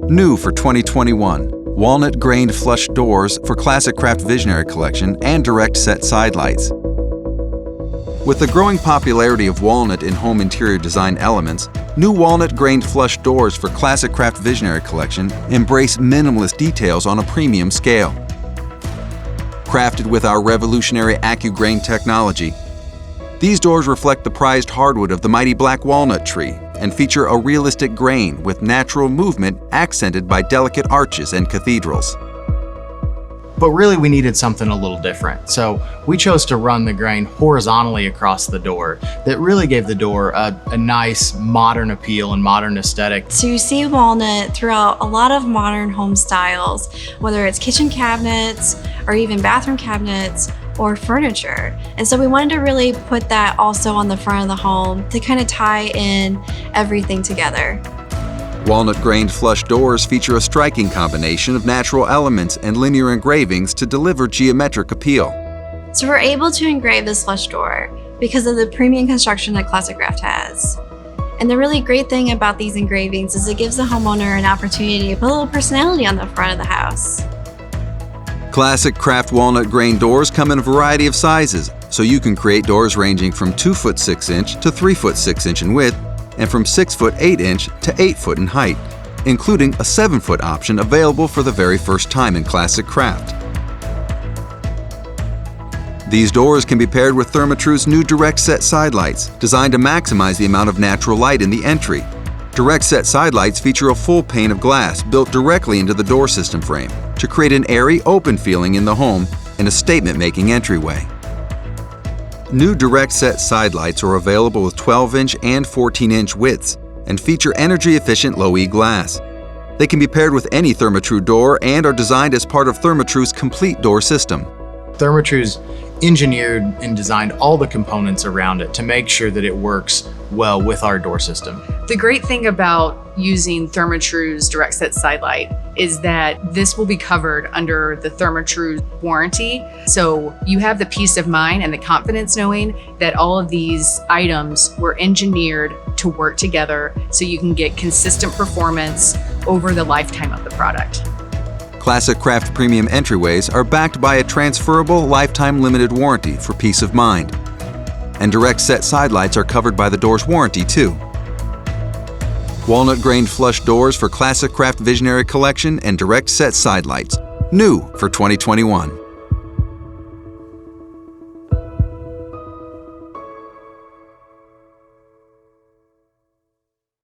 New for 2021, walnut-grained flush doors for Classic Craft Visionary Collection and Direct Set Sidelites. With the growing popularity of walnut in home interior design elements, new walnut-grained flush doors for Classic Craft Visionary Collection embrace minimalist details on a premium scale. Crafted with our revolutionary AccuGrain technology, these doors reflect the prized hardwood of the mighty black walnut tree and feature a realistic grain with natural movement accented by delicate arches and cathedrals. But really we needed something a little different, so we chose to run the grain horizontally across the door. That really gave the door a nice modern appeal and modern aesthetic. So you see walnut throughout a lot of modern home styles, whether it's kitchen cabinets or even bathroom cabinets or furniture. And so we wanted to really put that also on the front of the home to kind of tie in everything together. Walnut-grained flush doors feature a striking combination of natural elements and linear engravings to deliver geometric appeal. So we're able to engrave this flush door because of the premium construction that Classic Craft has. And the really great thing about these engravings is it gives the homeowner an opportunity to put a little personality on the front of the house. Classic Craft walnut-grained doors come in a variety of sizes, so you can create doors ranging from 2 foot 6 inch to 3 foot 6 inch in width, and from 6 foot 8 inch to 8 foot in height, including a 7 foot option available for the very first time in Classic Craft. These doors can be paired with Therma-Tru's new Direct Set Sidelites, designed to maximize the amount of natural light in the entry. Direct Set Sidelites feature a full pane of glass built directly into the door system frame to create an airy, open feeling in the home and a statement-making entryway. New Direct Set Sidelites are available with 12-inch and 14-inch widths and feature energy-efficient low-E glass. They can be paired with any Therma-Tru door and are designed as part of Therma-Tru's complete door system. Therma-Tru's engineered and designed all the components around it to make sure that it works well with our door system. The great thing about using Therma-Tru's Direct Set Sidelight is that this will be covered under the Therma-Tru warranty. So you have the peace of mind and the confidence knowing that all of these items were engineered to work together so you can get consistent performance over the lifetime of the product. Classic Craft premium entryways are backed by a transferable lifetime limited warranty for peace of mind. And Direct Set Sidelights are covered by the door's warranty too. Walnut-grained flush doors for Classic Craft Visionary Collection and Direct Set Sidelights, new for 2021.